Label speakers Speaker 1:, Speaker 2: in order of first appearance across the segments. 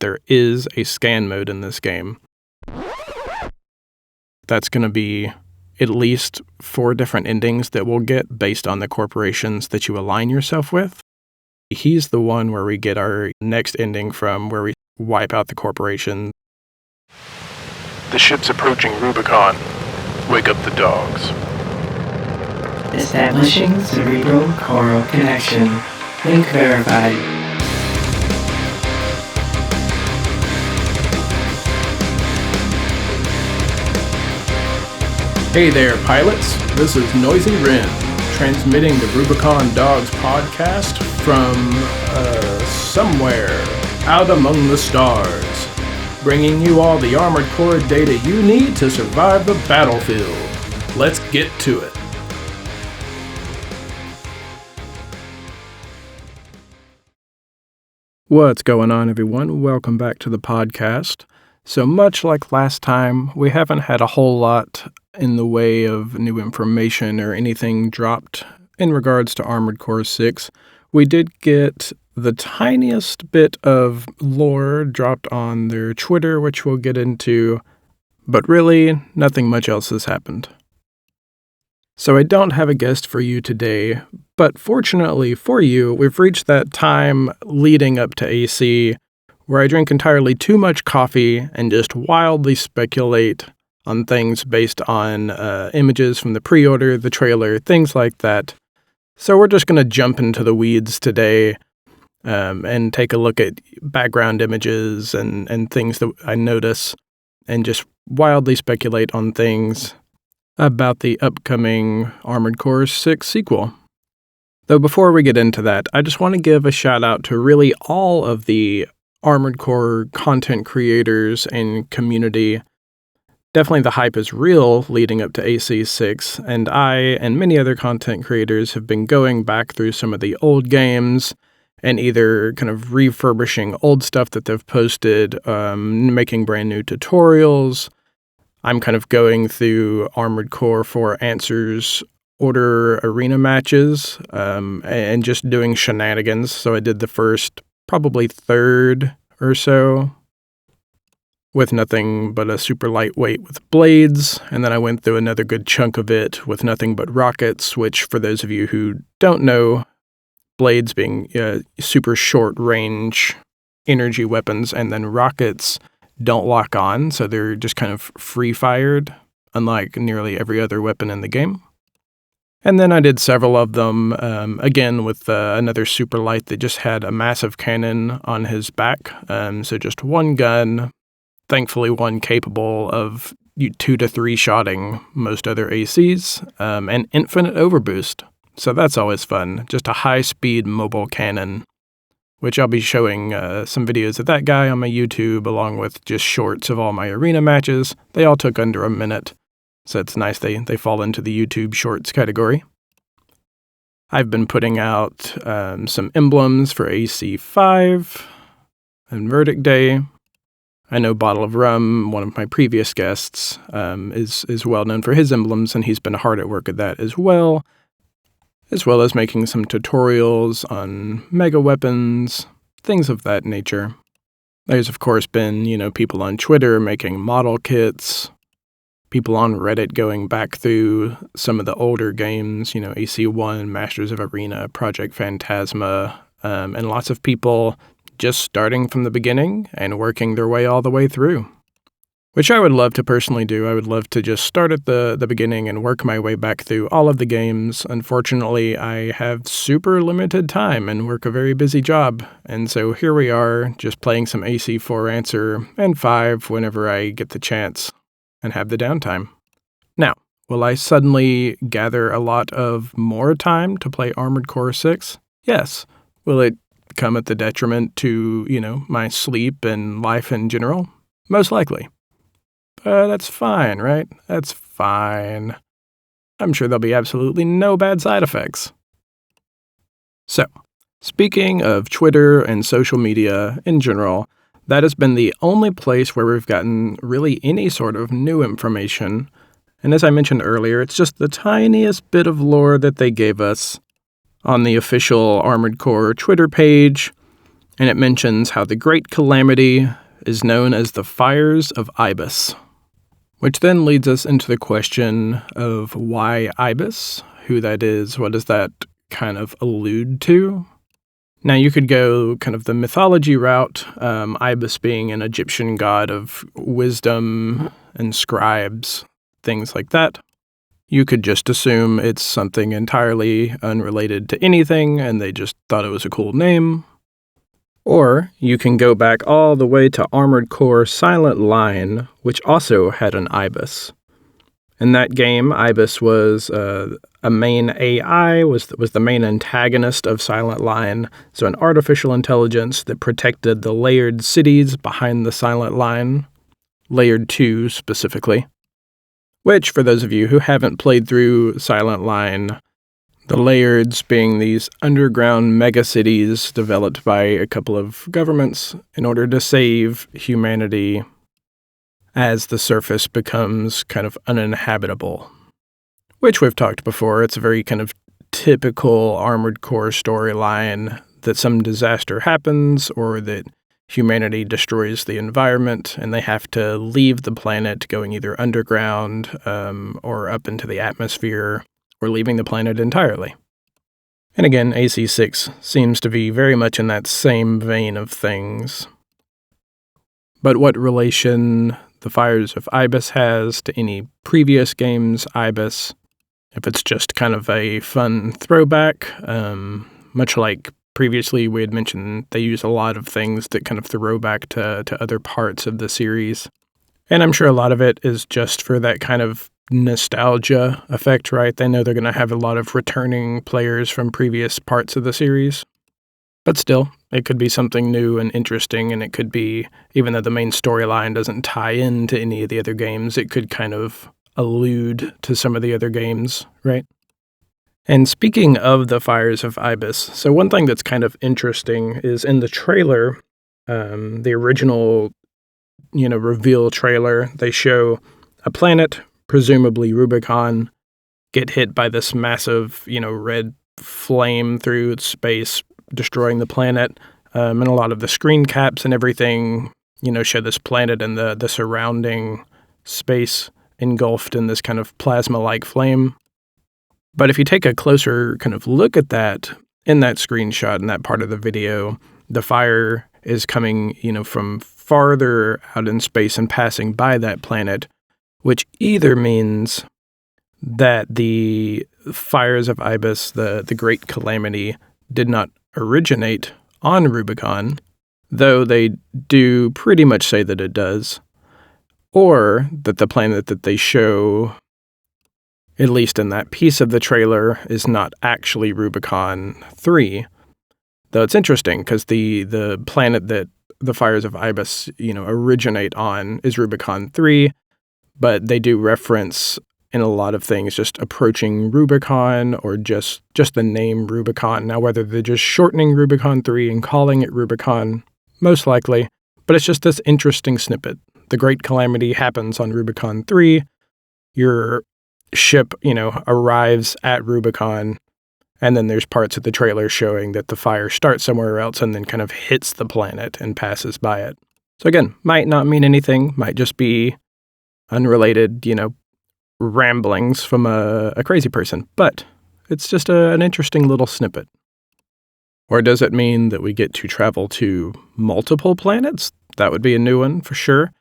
Speaker 1: there is a scan mode in this game. That's going to be at least 4 different endings that we'll get based on the corporations that you align yourself with. He's the one where we get our next ending from, where we wipe out the corporation.
Speaker 2: The ship's approaching Rubicon. Wake up the dogs.
Speaker 3: Establishing cerebral coral connection. Link verified.
Speaker 1: Hey there, pilots. This is Noisy Wren, transmitting the Rubicon Dogs podcast from somewhere out among the stars, bringing you all the armored core data you need to survive the battlefield. Let's get to it. What's going on, everyone? Welcome back to the podcast. So much like last time, we haven't had a whole lot in the way of new information or anything dropped in regards to Armored Core 6. We did get the tiniest bit of lore dropped on their Twitter, which we'll get into, but really, nothing much else has happened. So I don't have a guest for you today, but fortunately for you, we've reached that time leading up to AC where I drink entirely too much coffee and just wildly speculate on things based on images from the pre-order, the trailer, things like that. So we're just going to jump into the weeds today and take a look at background images and things that I notice and just wildly speculate on things about the upcoming Armored Core 6 sequel. Though before we get into that, I just want to give a shout out to really all of the Armored Core content creators and community. Definitely the hype is real leading up to AC6, and I and many other content creators have been going back through some of the old games and either kind of refurbishing old stuff that they've posted, making brand new tutorials. I'm kind of going through Armored Core 4 Answers order arena matches and just doing shenanigans. So I did the first, probably third or so, with nothing but a super lightweight with blades, and then I went through another good chunk of it with nothing but rockets, which, for those of you who don't know, blades being super short-range energy weapons, and then rockets don't lock on, so they're just kind of free-fired, unlike nearly every other weapon in the game. And then I did several of them, again with another super light that just had a massive cannon on his back, so just one gun, thankfully one capable of 2 to 3 shotting most other ACs, and infinite overboost. So that's always fun. Just a high-speed mobile cannon, which I'll be showing some videos of that guy on my YouTube, along with just shorts of all my arena matches. They all took under a minute, so it's nice they fall into the YouTube Shorts category. I've been putting out some emblems for AC5 and Verdict Day. I know Bottle of Rum, one of my previous guests, is well known for his emblems, and he's been hard at work at that as well as making some tutorials on mega weapons, things of that nature. There's, of course, been, people on Twitter making model kits, people on Reddit going back through some of the older games, AC1, Masters of Arena, Project Phantasma, and lots of people just starting from the beginning and working their way all the way through, which I would love to personally do. I would love to just start at the beginning and work my way back through all of the games. Unfortunately, I have super limited time and work a very busy job, and so here we are, just playing some AC4 Answer and 5 whenever I get the chance and have the downtime. Now, will I suddenly gather a lot of more time to play Armored Core 6? Yes. Will it come at the detriment to, my sleep and life in general? Most likely. But that's fine, right? That's fine. I'm sure there'll be absolutely no bad side effects. So, speaking of Twitter and social media in general, that has been the only place where we've gotten really any sort of new information. And as I mentioned earlier, it's just the tiniest bit of lore that they gave us on the official Armored Core Twitter page. And it mentions how the Great Calamity is known as the Fires of Ibis, which then leads us into the question of why Ibis, who that is, what does that kind of allude to? Now, you could go kind of the mythology route, Ibis being an Egyptian god of wisdom and scribes, things like that. You could just assume it's something entirely unrelated to anything, and they just thought it was a cool name. Or you can go back all the way to Armored Core Silent Line, which also had an Ibis. In that game, Ibis was a main AI, was the main antagonist of Silent Line, so an artificial intelligence that protected the layered cities behind the Silent Line, Layered 2 specifically, which, for those of you who haven't played through Silent Line, the Layereds being these underground megacities developed by a couple of governments in order to save humanity as the surface becomes kind of uninhabitable, which we've talked before. It's a very kind of typical Armored Core storyline that some disaster happens or that humanity destroys the environment and they have to leave the planet going either underground or up into the atmosphere or leaving the planet entirely. And again, AC6 seems to be very much in that same vein of things. But what relation the Fires of Ibis has to any previous games Ibis, if it's just kind of a fun throwback, much like previously we had mentioned, they use a lot of things that kind of throw back to other parts of the series. And I'm sure a lot of it is just for that kind of nostalgia effect, right? They know they're going to have a lot of returning players from previous parts of the series. But still, it could be something new and interesting, and it could be, even though the main storyline doesn't tie into any of the other games, it could kind of allude to some of the other games, right? And speaking of the Fires of Ibis, so one thing that's kind of interesting is in the trailer, the original, reveal trailer, they show a planet, presumably Rubicon, get hit by this massive, red flame through space, destroying the planet, and a lot of the screen caps and everything, show this planet and the surrounding space engulfed in this kind of plasma-like flame. But if you take a closer kind of look at that, in that screenshot, in that part of the video, the fire is coming, from farther out in space and passing by that planet, which either means that the Fires of Ibis, the Great Calamity, did not originate on Rubicon, though they do pretty much say that it does, or that the planet that they show, at least in that piece of the trailer, is not actually Rubicon 3. Though it's interesting, because the planet that the Fires of Ibis, originate on is Rubicon 3, but they do reference in a lot of things just approaching Rubicon or just the name Rubicon. Now, whether they're just shortening Rubicon 3 and calling it Rubicon, most likely, but it's just this interesting snippet. The Great Calamity happens on Rubicon 3. Your ship, arrives at Rubicon, and then there's parts of the trailer showing that the fire starts somewhere else and then kind of hits the planet and passes by it. So again, might not mean anything, might just be unrelated, ramblings from a crazy person, but it's just an interesting little snippet. Or does it mean that we get to travel to multiple planets? That would be a new one for sure.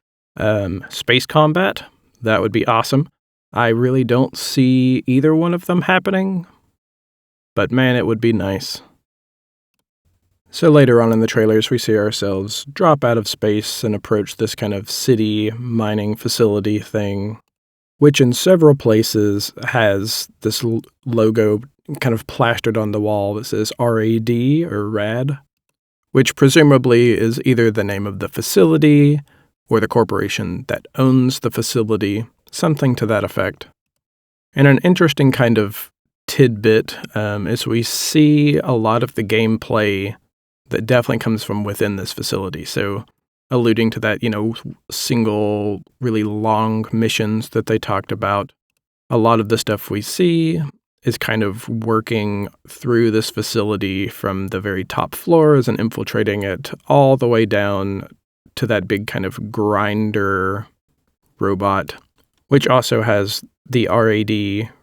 Speaker 1: Space combat, that would be awesome. I really don't see either one of them happening, but man, it would be nice. So later on in the trailers, we see ourselves drop out of space and approach this kind of city mining facility thing, which in several places has this logo kind of plastered on the wall that says RAD or RAD, which presumably is either the name of the facility or the corporation that owns the facility, something to that effect. And an interesting kind of tidbit is we see a lot of the gameplay that definitely comes from within this facility. So alluding to that, single really long missions that they talked about, a lot of the stuff we see is kind of working through this facility from the very top floors and infiltrating it all the way down to that big kind of grinder robot, which also has the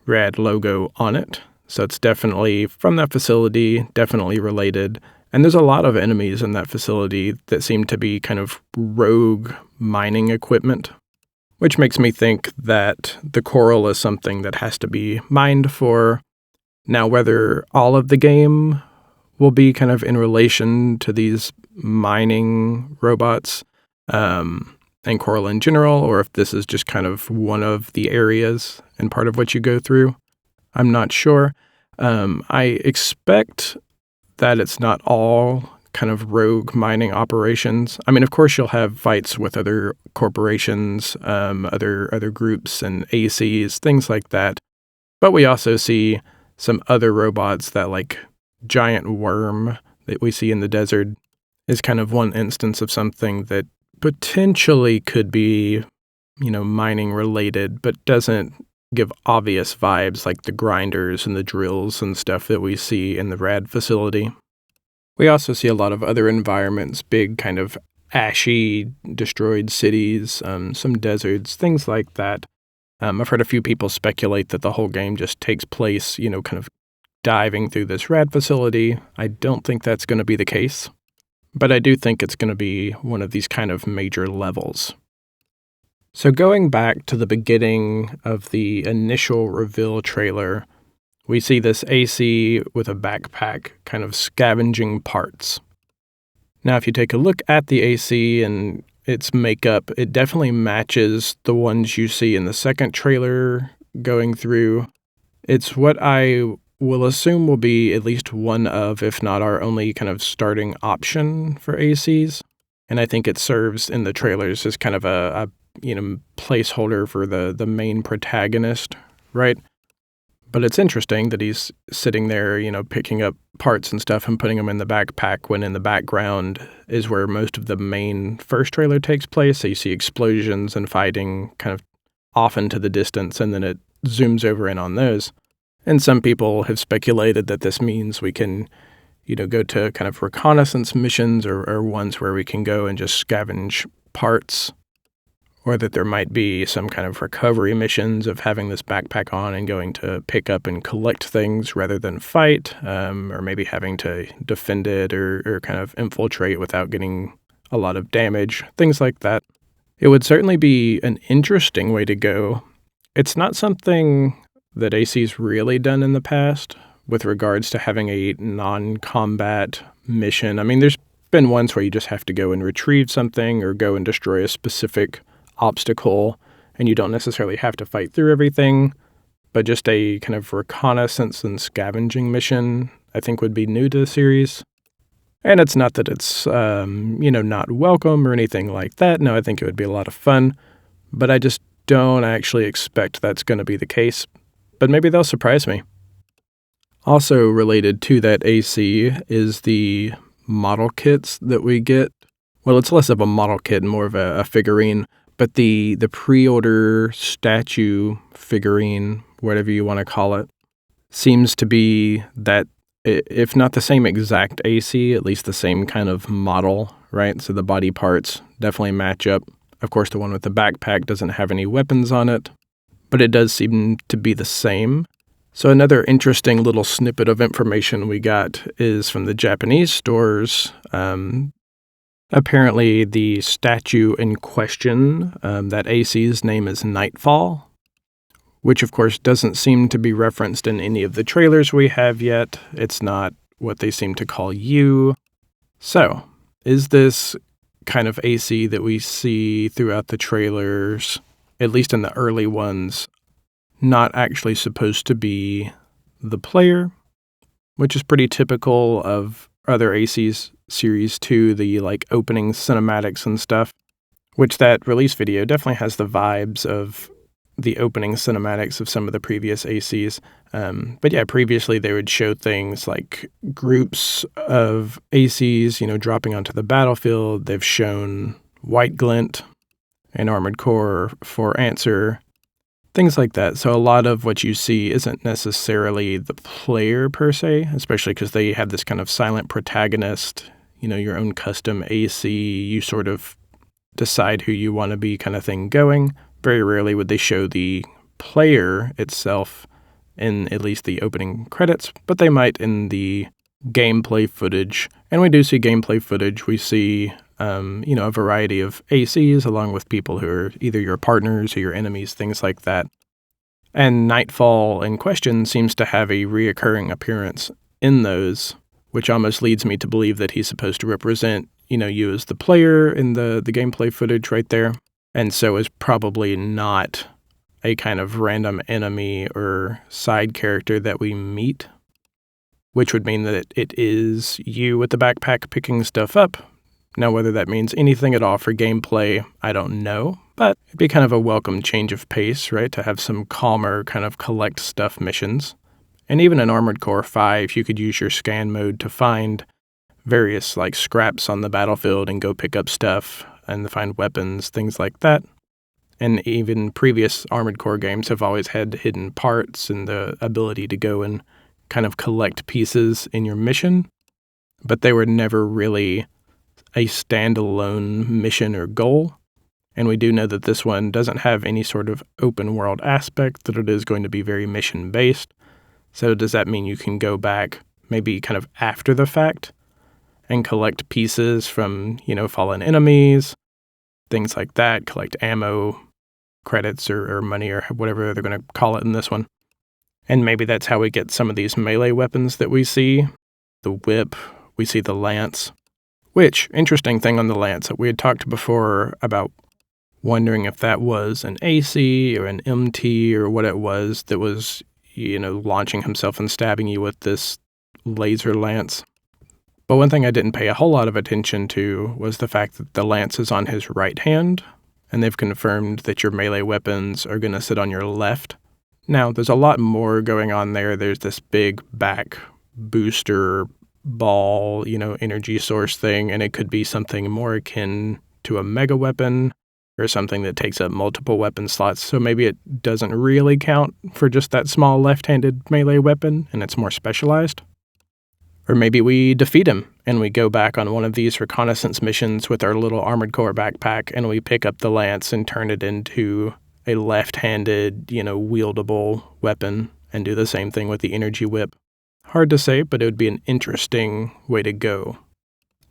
Speaker 1: RAD logo on it. So it's definitely from that facility, definitely related. And there's a lot of enemies in that facility that seem to be kind of rogue mining equipment, which makes me think that the coral is something that has to be mined for. Now, whether all of the game will be kind of in relation to these mining robots and coral in general, or if this is just kind of one of the areas and part of what you go through, I'm not sure. I expect that it's not all kind of rogue mining operations. I mean, of course, you'll have fights with other corporations, other groups and ACs, things like that. But we also see some other robots. That like giant worm that we see in the desert is kind of one instance of something that potentially could be, mining related, but doesn't give obvious vibes like the grinders and the drills and stuff that we see in the RAD facility. We also see a lot of other environments, big kind of ashy, destroyed cities, some deserts, things like that. I've heard a few people speculate that the whole game just takes place, kind of diving through this RAD facility. I don't think that's going to be the case, but I do think it's going to be one of these kind of major levels. So going back to the beginning of the initial reveal trailer, we see this AC with a backpack kind of scavenging parts. Now, if you take a look at the AC and its makeup, it definitely matches the ones you see in the second trailer going through. It's what I will assume will be at least one of, if not our only kind of starting option for ACs. And I think it serves in the trailers as kind of a placeholder for the main protagonist, right? But it's interesting that he's sitting there, picking up parts and stuff and putting them in the backpack when in the background is where most of the main first trailer takes place. So you see explosions and fighting kind of off into the distance, and then it zooms over in on those. And some people have speculated that this means we can, go to kind of reconnaissance missions or ones where we can go and just scavenge parts, or that there might be some kind of recovery missions of having this backpack on and going to pick up and collect things rather than fight, or maybe having to defend it or kind of infiltrate without getting a lot of damage, things like that. It would certainly be an interesting way to go. It's not something that AC's really done in the past with regards to having a non-combat mission. I mean, there's been ones where you just have to go and retrieve something or go and destroy a specific obstacle, and you don't necessarily have to fight through everything, but just a kind of reconnaissance and scavenging mission, I think, would be new to the series. And it's not that it's, not welcome or anything like that. No, I think it would be a lot of fun, but I just don't actually expect that's going to be the case. But maybe they'll surprise me. Also related to that AC is the model kits that we get. Well, it's less of a model kit and more of a figurine, but the pre-order statue figurine, whatever you want to call it, seems to be that, if not the same exact AC, at least the same kind of model, right? So the body parts definitely match up. Of course, the one with the backpack doesn't have any weapons on it, but it does seem to be the same. So another interesting little snippet of information we got is from the Japanese stores. Apparently, the statue in question, that AC's name is Nightfall, which of course doesn't seem to be referenced in any of the trailers we have yet. It's not what they seem to call you. So, is this kind of AC that we see throughout the trailers, at least in the early ones, not actually supposed to be the player, which is pretty typical of other AC's series too, the opening cinematics and stuff, which that release video definitely has the vibes of the opening cinematics of some of the previous ACs. But yeah, previously they would show things like groups of ACs, dropping onto the battlefield. They've shown White Glint and Armored Core for Answer. Things like that. So a lot of what you see isn't necessarily the player per se, especially because they have this kind of silent protagonist, your own custom AC, you sort of decide who you want to be kind of thing going. Very rarely would they show the player itself in at least the opening credits, but they might in the gameplay footage. And we do see gameplay footage. We see, a variety of ACs along with people who are either your partners or your enemies, things like that. And Nightfall in question seems to have a reoccurring appearance in those, which almost leads me to believe that he's supposed to represent, you as the player in the gameplay footage right there. And so is probably not a kind of random enemy or side character that we meet, which would mean that it is you with the backpack picking stuff up. Now, whether that means anything at all for gameplay, I don't know, but it'd be kind of a welcome change of pace, right, to have some calmer kind of collect stuff missions. And even in Armored Core 5, you could use your scan mode to find various scraps on the battlefield and go pick up stuff and find weapons, things like that. And even previous Armored Core games have always had hidden parts and the ability to go and kind of collect pieces in your mission, but they were never really a standalone mission or goal. And we do know that this one doesn't have any sort of open world aspect, that it is going to be very mission based. So does that mean you can go back maybe kind of after the fact and collect pieces from, fallen enemies, things like that, collect ammo, credits or money or whatever they're going to call it in this one. And maybe that's how we get some of these melee weapons that we see. The whip, we see the lance. Which, interesting thing on the lance, we had talked before about wondering if that was an AC or an MT or what it was that was, launching himself and stabbing you with this laser lance. But one thing I didn't pay a whole lot of attention to was the fact that the lance is on his right hand, and they've confirmed that your melee weapons are going to sit on your left. Now, there's a lot more going on there. There's this big back booster ball, energy source thing, and it could be something more akin to a mega weapon or something that takes up multiple weapon slots. So maybe it doesn't really count for just that small left-handed melee weapon and it's more specialized. Or maybe we defeat him and we go back on one of these reconnaissance missions with our little Armored Core backpack and we pick up the lance and turn it into a left-handed, wieldable weapon and do the same thing with the energy whip. Hard to say, but it would be an interesting way to go.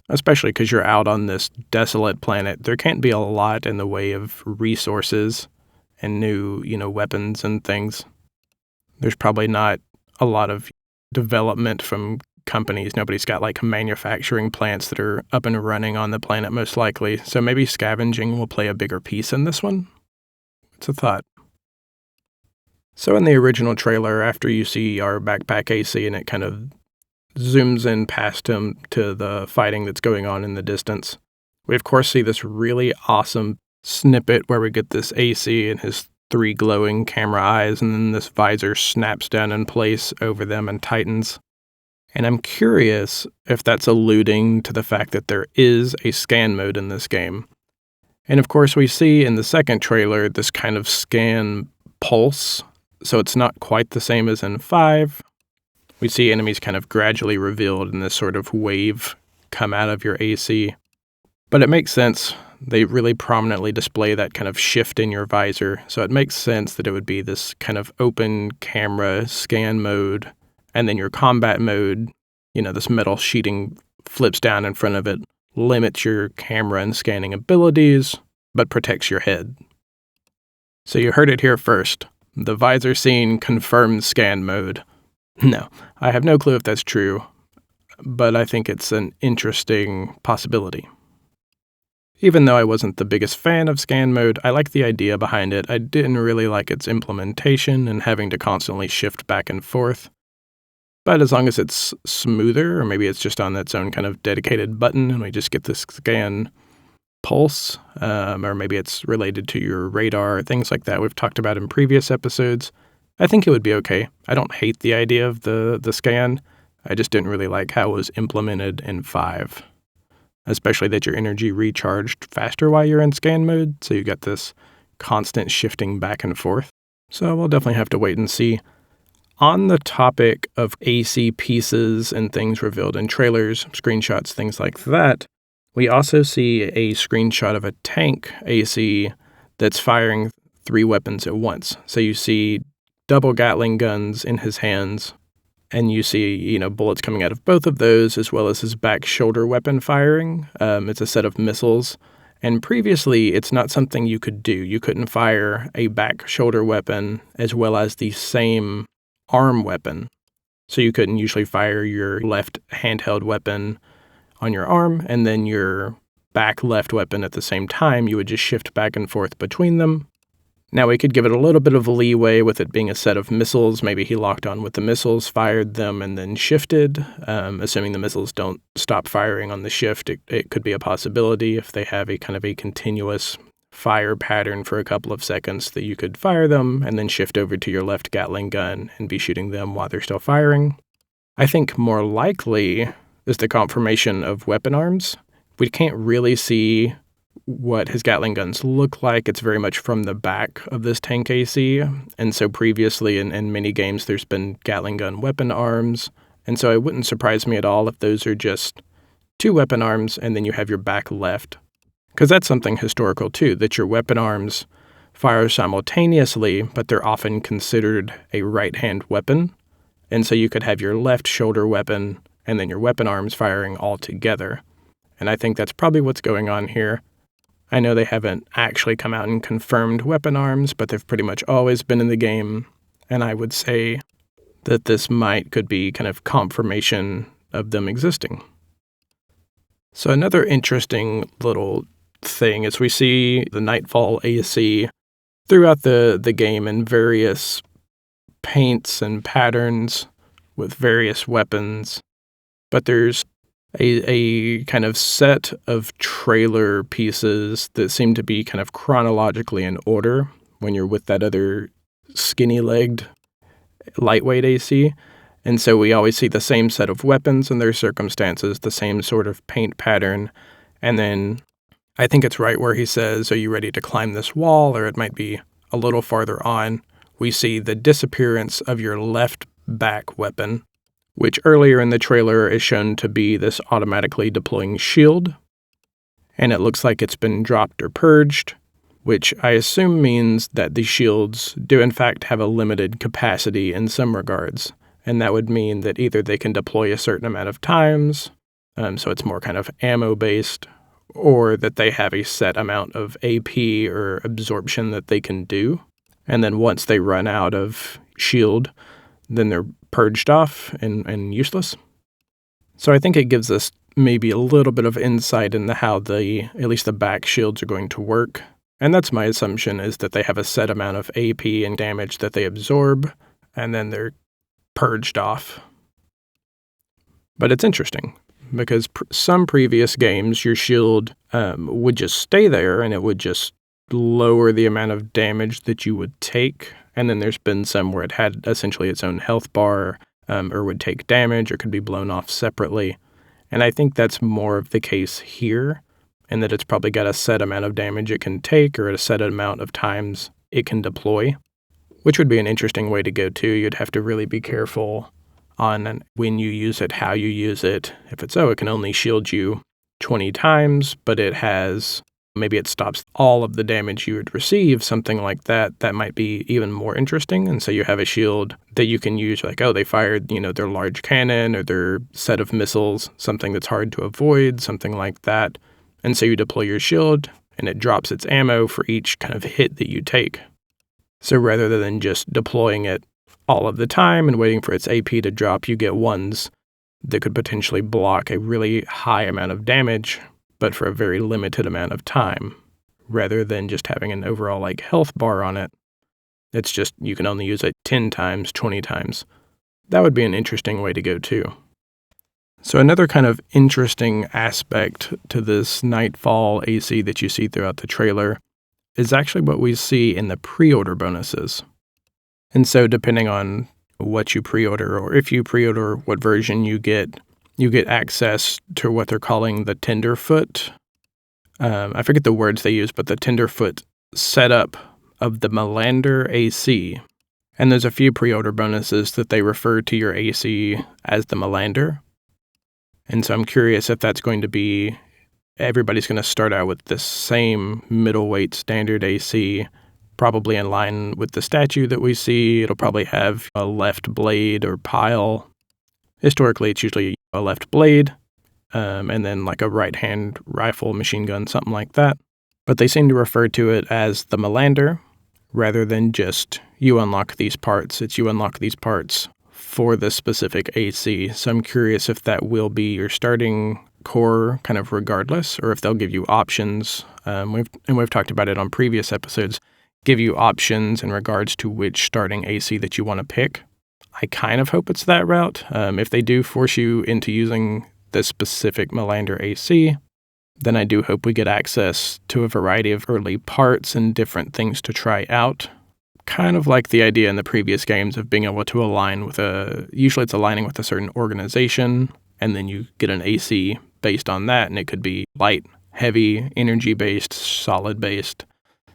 Speaker 1: Especially because you're out on this desolate planet. There can't be a lot in the way of resources and new, weapons and things. There's probably not a lot of development from companies. Nobody's got manufacturing plants that are up and running on the planet most likely. So maybe scavenging will play a bigger piece in this one. It's a thought. So in the original trailer, after you see our backpack AC and it kind of zooms in past him to the fighting that's going on in the distance, we of course see this really awesome snippet where we get this AC and his 3 glowing camera eyes, and then this visor snaps down in place over them and tightens. And I'm curious if that's alluding to the fact that there is a scan mode in this game. And of course we see in the second trailer this kind of scan pulse, so it's not quite the same as in 5. We see enemies kind of gradually revealed in this sort of wave come out of your AC. But it makes sense. They really prominently display that kind of shift in your visor, so it makes sense that it would be this kind of open camera scan mode, and then your combat mode, this metal sheeting flips down in front of it, limits your camera and scanning abilities, but protects your head. So you heard it here first. The visor scene confirms scan mode. No, I have no clue if that's true, but I think it's an interesting possibility. Even though I wasn't the biggest fan of scan mode, I like the idea behind it. I didn't really like its implementation and having to constantly shift back and forth. But as long as it's smoother, or maybe it's just on its own kind of dedicated button and we just get this scan pulse, or maybe it's related to your radar, things like that we've talked about in previous episodes, I think it would be okay. I don't hate the idea of the scan. I just didn't really like how it was implemented in 5. Especially that your energy recharged faster while you're in scan mode, so you got this constant shifting back and forth. So we'll definitely have to wait and see. On the topic of AC pieces and things revealed in trailers, screenshots, things like that, we also see a screenshot of a tank AC that's firing 3 weapons at once. So you see double Gatling guns in his hands, and you see, bullets coming out of both of those, as well as his back shoulder weapon firing. It's a set of missiles. And previously, it's not something you could do. You couldn't fire a back shoulder weapon as well as the same arm weapon. So you couldn't usually fire your left handheld weapon on your arm and then your back left weapon at the same time. You would just shift back and forth between them. Now we could give it a little bit of leeway with it being a set of missiles. Maybe he locked on with the missiles, fired them, and then shifted. Assuming the missiles don't stop firing on the shift, it could be a possibility if they have a kind of a continuous fire pattern for a couple of seconds that you could fire them and then shift over to your left Gatling gun and be shooting them while they're still firing. I think more likely is the confirmation of weapon arms. We can't really see what his Gatling guns look like. It's very much from the back of this tank AC. And so previously in many games, there's been Gatling gun weapon arms. And so it wouldn't surprise me at all if those are just 2 weapon arms and then you have your back left. Because that's something historical too, that your weapon arms fire simultaneously, but they're often considered a right-hand weapon. And so you could have your left shoulder weapon and then your weapon arms firing all together. And I think that's probably what's going on here. I know they haven't actually come out and confirmed weapon arms, but they've pretty much always been in the game. And I would say that this could be kind of confirmation of them existing. So another interesting little thing is we see the Nightfall AC throughout the game in various paints and patterns with various weapons, but there's a kind of set of trailer pieces that seem to be kind of chronologically in order when you're with that other skinny-legged lightweight AC. And so we always see the same set of weapons in their circumstances, the same sort of paint pattern. And then I think it's right where he says, "Are you ready to climb this wall?" Or it might be a little farther on. We see the disappearance of your left back weapon, which earlier in the trailer is shown to be this automatically deploying shield. And it looks like it's been dropped or purged, which I assume means that the shields do in fact have a limited capacity in some regards. And that would mean that either they can deploy a certain amount of times, so it's more kind of ammo-based, or that they have a set amount of AP or absorption that they can do. And then once they run out of shield, then they're purged off and useless. So I think it gives us maybe a little bit of insight into how at least the back shields are going to work. And that's my assumption, is that they have a set amount of AP and damage that they absorb, and then they're purged off. But it's interesting, because some previous games, your shield would just stay there, and it would just lower the amount of damage that you would take. And then there's been some where it had essentially its own health bar, or would take damage, or could be blown off separately. And I think that's more of the case here, and that it's probably got a set amount of damage it can take, or a set amount of times it can deploy, which would be an interesting way to go too. You'd have to really be careful on when you use it, how you use it. If it's, it can only shield you 20 times, but maybe it stops all of the damage you would receive, something like that. That might be even more interesting. And so you have a shield that you can use, like, they fired, their large cannon or their set of missiles, something that's hard to avoid, something like that. And so you deploy your shield, and it drops its ammo for each kind of hit that you take. So rather than just deploying it all of the time and waiting for its AP to drop, you get ones that could potentially block a really high amount of damage, but for a very limited amount of time, rather than just having an overall health bar on it. It's just you can only use it 10 times, 20 times. That would be an interesting way to go too. So another kind of interesting aspect to this Nightfall AC that you see throughout the trailer is actually what we see in the pre-order bonuses. And so depending on what you pre-order, or if you pre-order what version you get access to what they're calling the Tenderfoot. I forget the words they use, but the Tenderfoot setup of the Melander AC. And there's a few pre-order bonuses that they refer to your AC as the Melander. And so I'm curious if that's going to be, everybody's going to start out with this same middleweight standard AC, probably in line with the statue that we see. It'll probably have a left blade or pile. Historically, it's usually a left blade, and then like a right-hand rifle, machine gun, something like that. But they seem to refer to it as the Melander, rather than just you unlock these parts. It's you unlock these parts for the specific AC. So I'm curious if that will be your starting core kind of regardless, or if they'll give you options. We've talked about it on previous episodes, give you options in regards to which starting AC that you want to pick. I kind of hope it's that route. If they do force you into using the specific Melander AC, then I do hope we get access to a variety of early parts and different things to try out. Kind of like the idea in the previous games of being able to align with usually it's aligning with a certain organization, and then you get an AC based on that, and it could be light, heavy, energy-based, solid-based,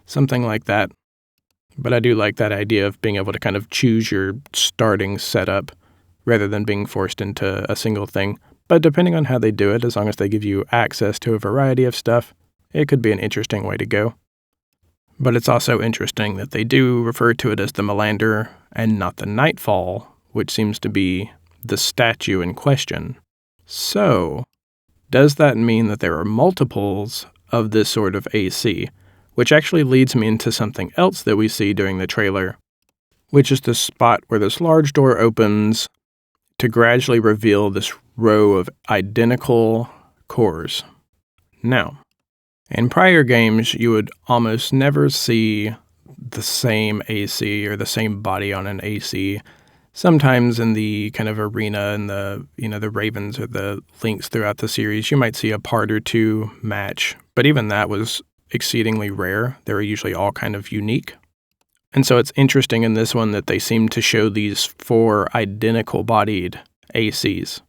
Speaker 1: something like that. But I do like that idea of being able to kind of choose your starting setup rather than being forced into a single thing. But depending on how they do it, as long as they give you access to a variety of stuff, it could be an interesting way to go. But it's also interesting that they do refer to it as the Melander and not the Nightfall, which seems to be the statue in question. So, does that mean that there are multiples of this sort of AC? Which actually leads me into something else that we see during the trailer, which is the spot where this large door opens to gradually reveal this row of identical cores. Now, in prior games, you would almost never see the same AC or the same body on an AC. Sometimes in the kind of arena and the Ravens or the Lynx throughout the series, you might see a part or two match, but even that was exceedingly rare. They were usually all kind of unique. And so it's interesting in this one that they seem to show these 4 identical bodied ACs.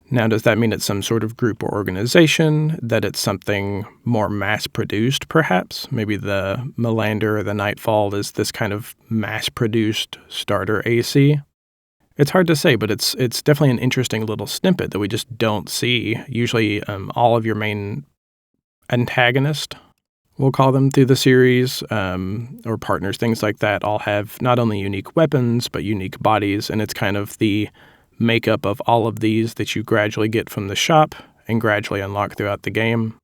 Speaker 1: Now, does that mean it's some sort of group or organization, that it's something more mass-produced, perhaps? Maybe the Melander or the Nightfall is this kind of mass-produced starter AC? It's hard to say, but it's definitely an interesting little snippet that we just don't see. Usually all of your main antagonists, we'll call them, through the series, or partners, things like that, all have not only unique weapons, but unique bodies, and it's kind of the makeup of all of these that you gradually get from the shop and gradually unlock throughout the game.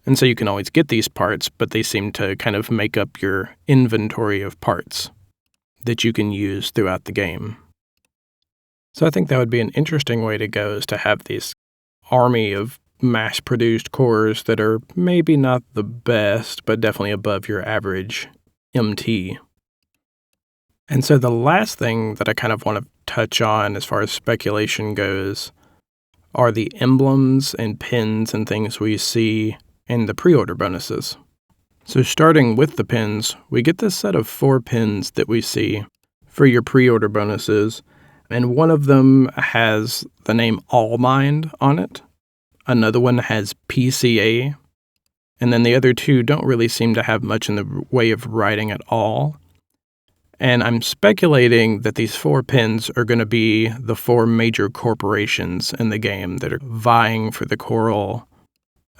Speaker 1: And so you can always get these parts, but they seem to kind of make up your inventory of parts that you can use throughout the game. So I think that would be an interesting way to go, is to have this army of mass-produced cores that are maybe not the best, but definitely above your average MT. And so the last thing that I kind of want to touch on as far as speculation goes are the emblems and pins and things we see in the pre-order bonuses. So starting with the pins, we get this set of 4 pins that we see for your pre-order bonuses, and one of them has the name Allmind on it. Another one has PCA, and then the other 2 don't really seem to have much in the way of writing at all. And I'm speculating that these 4 pins are going to be the 4 major corporations in the game that are vying for the coral,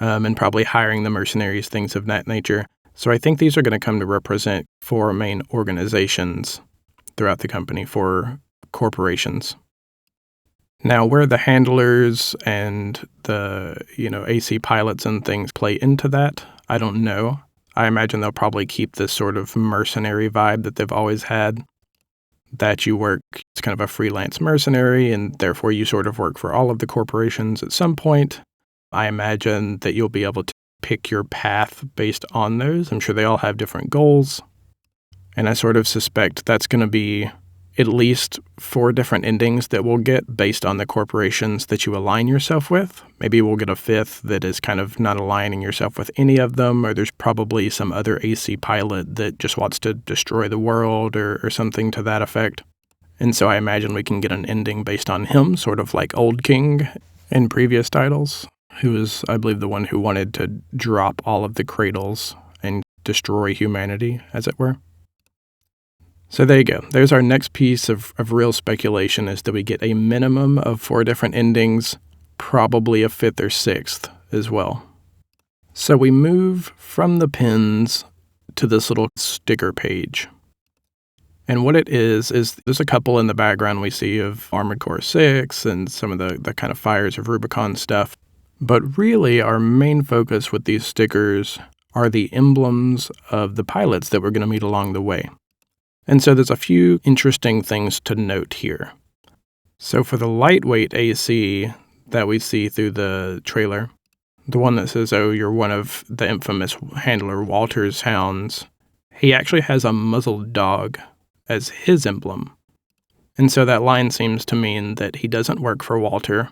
Speaker 1: and probably hiring the mercenaries, things of that nature. So I think these are going to come to represent 4 main organizations throughout the company, 4 corporations. Now, where the handlers and the, AC pilots and things play into that, I don't know. I imagine they'll probably keep this sort of mercenary vibe that they've always had, that you work, it's kind of a freelance mercenary, and therefore you sort of work for all of the corporations at some point. I imagine that you'll be able to pick your path based on those. I'm sure they all have different goals, and I sort of suspect that's going to be at least 4 different endings that we'll get based on the corporations that you align yourself with. Maybe we'll get a 5th that is kind of not aligning yourself with any of them, or there's probably some other AC pilot that just wants to destroy the world or something to that effect. And so I imagine we can get an ending based on him, sort of like Old King in previous titles, who is, I believe, the one who wanted to drop all of the cradles and destroy humanity, as it were. So there you go. There's our next piece of real speculation, is that we get a minimum of 4 different endings, probably a 5th or 6th as well. So we move from the pins to this little sticker page. And what it is there's a couple in the background we see of Armored Core 6 and some of the kind of fires of Rubicon stuff. But really our main focus with these stickers are the emblems of the pilots that we're going to meet along the way. And so there's a few interesting things to note here. So for the lightweight AC that we see through the trailer, the one that says, "Oh, you're one of the infamous handler Walter's hounds," he actually has a muzzled dog as his emblem. And so that line seems to mean that he doesn't work for Walter,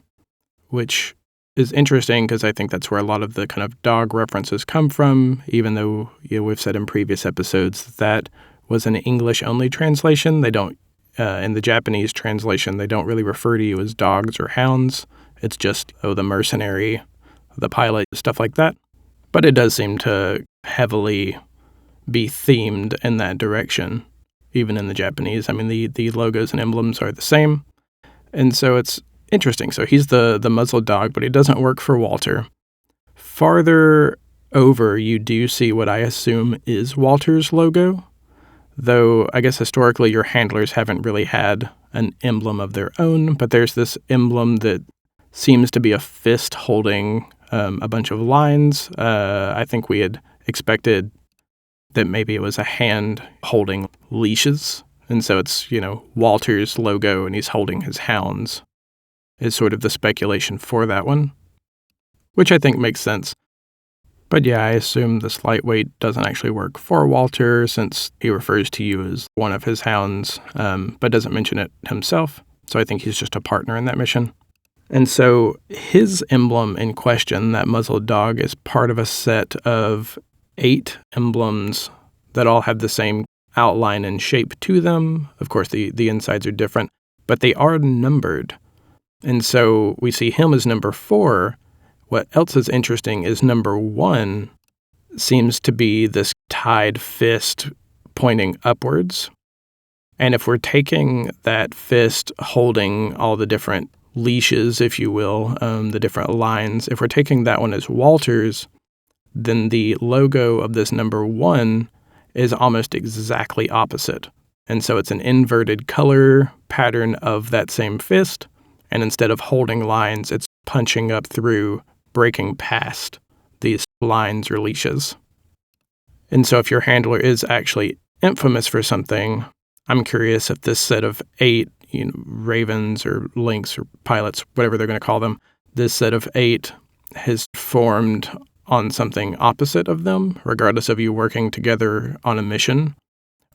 Speaker 1: which is interesting because I think that's where a lot of the kind of dog references come from, even though we've said in previous episodes that was an English-only translation. They don't, in the Japanese translation, they don't really refer to you as dogs or hounds. It's just, the mercenary, the pilot, stuff like that. But it does seem to heavily be themed in that direction, even in the Japanese. I mean, the logos and emblems are the same. And so it's interesting. So he's the muzzled dog, but he doesn't work for Walter. Farther over, you do see what I assume is Walter's logo, though I guess historically your handlers haven't really had an emblem of their own, but there's this emblem that seems to be a fist holding a bunch of lines. I think we had expected that maybe it was a hand holding leashes, and so it's, Walter's logo and he's holding his hounds is sort of the speculation for that one, which I think makes sense. But yeah, I assume this lightweight doesn't actually work for Walter since he refers to you as one of his hounds, but doesn't mention it himself. So I think he's just a partner in that mission. And so his emblem in question, that muzzled dog, is part of a set of 8 emblems that all have the same outline and shape to them. Of course, the insides are different, but they are numbered. And so we see him as number 4. What else is interesting is number 1 seems to be this tied fist pointing upwards. And if we're taking that fist holding all the different leashes, if you will, the different lines, if we're taking that one as Walter's, then the logo of this number 1 is almost exactly opposite. And so it's an inverted color pattern of that same fist, and instead of holding lines, it's punching up through, breaking past these lines or leashes. And so if your handler is actually infamous for something, I'm curious if this set of 8, ravens or lynx or pilots, whatever they're going to call them, this set of 8 has formed on something opposite of them, regardless of you working together on a mission.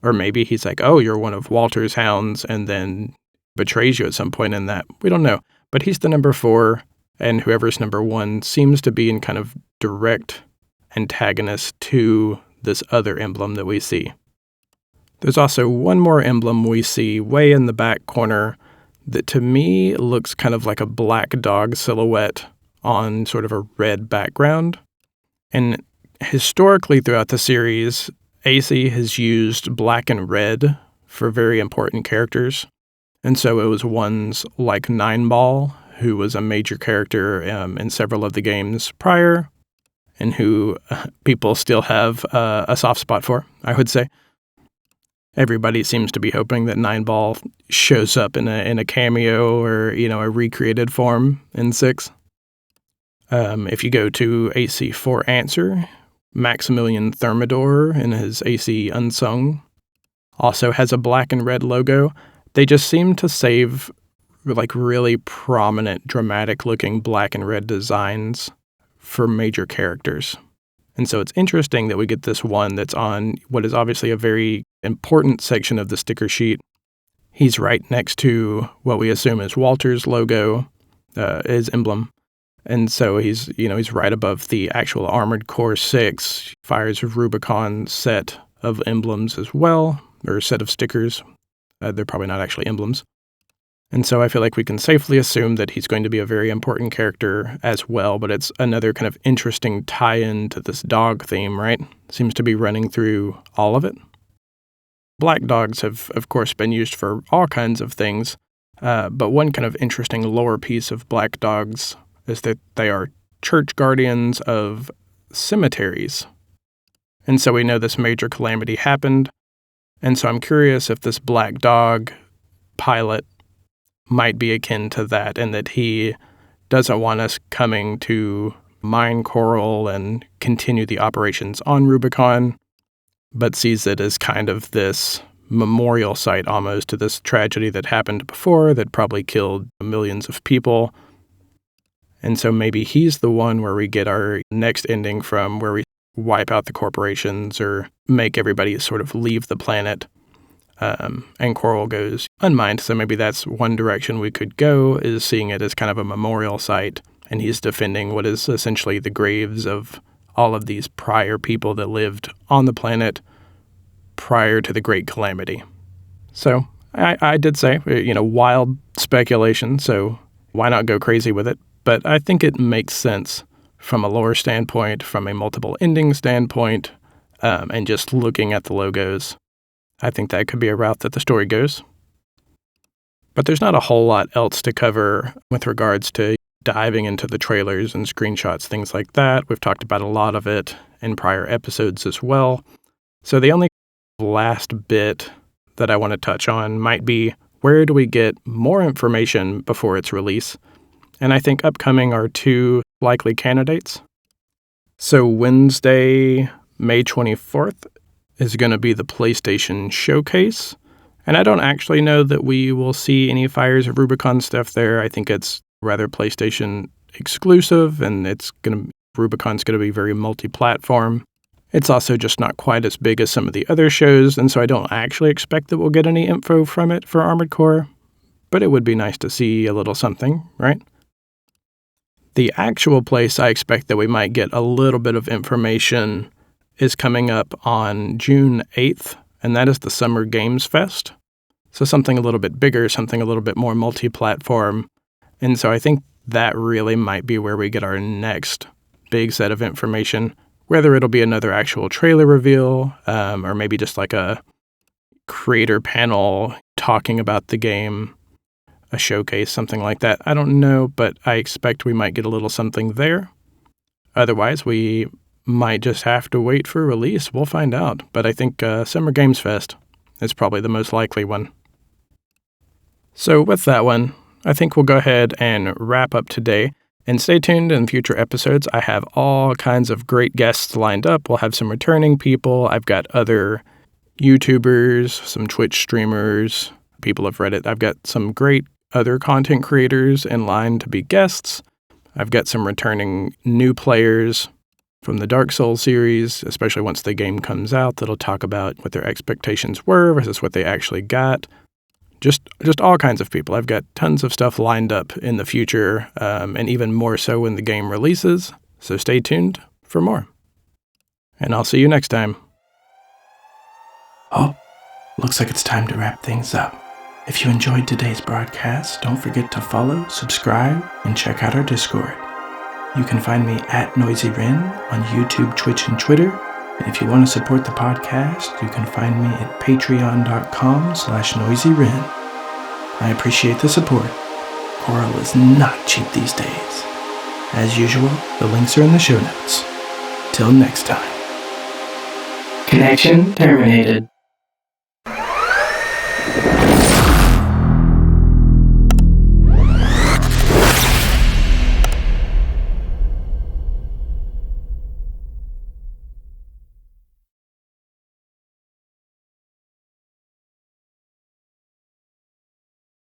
Speaker 1: Or maybe he's like, "Oh, you're one of Walter's hounds," and then betrays you at some point in that. We don't know. But he's the number 4, and whoever's number 1 seems to be in kind of direct antagonist to this other emblem that we see. There's also one more emblem we see way in the back corner that to me looks kind of like a black dog silhouette on sort of a red background. And historically throughout the series, AC has used black and red for very important characters. And so it was ones like Nineball, who was a major character in several of the games prior, and who people still have a soft spot for, I would say. Everybody seems to be hoping that Nineball shows up in a cameo or, a recreated form in 6. If you go to AC4 Answer, Maximilian Thermidor in his AC Unsung also has a black and red logo. They just seem to save really prominent, dramatic-looking black and red designs for major characters. And so it's interesting that we get this one that's on what is obviously a very important section of the sticker sheet. He's right next to what we assume is Walter's logo, his emblem. And so he's right above the actual Armored Core 6 Fires of Rubicon set of emblems as well, or set of stickers. They're probably not actually emblems. And so I feel like we can safely assume that he's going to be a very important character as well, but it's another kind of interesting tie-in to this dog theme, right? Seems to be running through all of it. black dogs have, of course, been used for all kinds of things, but one kind of interesting lore piece of black dogs is that they are church guardians of cemeteries. And so we know this major calamity happened, and so I'm curious if this black dog pilot might be akin to that, and that he doesn't want us coming to mine coral and continue the operations on Rubicon, but sees it as kind of this memorial site almost to this tragedy that happened before that probably killed millions of people. And so maybe he's the one where we get our next ending from, where we wipe out the corporations or make everybody sort of leave the planet, and coral goes unmined. So maybe that's one direction we could go, is seeing it as kind of a memorial site, and he's defending what is essentially the graves of all of these prior people that lived on the planet prior to the Great Calamity. So I did say, wild speculation, so why not go crazy with it? But I think it makes sense from a lore standpoint, from a multiple ending standpoint, and just looking at the logos. I think that could be a route that the story goes. But there's not a whole lot else to cover with regards to diving into the trailers and screenshots, things like that. We've talked about a lot of it in prior episodes as well. So the only last bit that I want to touch on might be, where do we get more information before its release? And I think upcoming are two likely candidates. So Wednesday, May 24th, is going to be the PlayStation Showcase. And I don't actually know that we will see any Fires of Rubicon stuff there. I think it's rather PlayStation exclusive, and Rubicon's going to be very multi-platform. It's also just not quite as big as some of the other shows, and so I don't actually expect that we'll get any info from it for Armored Core, but it would be nice to see a little something, right? The actual place I expect that we might get a little bit of information is coming up on June 8th, and that is the Summer Games Fest. So something a little bit bigger, something a little bit more multi-platform. And so I think that really might be where we get our next big set of information, whether it'll be another actual trailer reveal, or maybe just like a creator panel talking about the game, a showcase, something like that. I don't know, but I expect we might get a little something there. Otherwise, we might just have to wait for release. We'll find out. But I think Summer Games Fest is probably the most likely one. So with that one, I think we'll go ahead and wrap up today. And stay tuned in future episodes. I have all kinds of great guests lined up. We'll have some returning people. I've got other YouTubers, some Twitch streamers, people of Reddit. I've got some great other content creators in line to be guests. I've got some returning new players from the Dark Souls series, especially once the game comes out, that'll talk about what their expectations were versus what they actually got. Just all kinds of people. I've got tons of stuff lined up in the future, and even more so when the game releases. So stay tuned for more. And I'll see you next time.
Speaker 3: Oh, looks like it's time to wrap things up. If you enjoyed today's broadcast, don't forget to follow, subscribe, and check out our Discord. You can find me at NoisyWren on YouTube, Twitch, and Twitter. And if you want to support the podcast, you can find me at patreon.com/NoisyWren. I appreciate the support. Coral is not cheap these days. As usual, the links are in the show notes. Till next time. Connection terminated.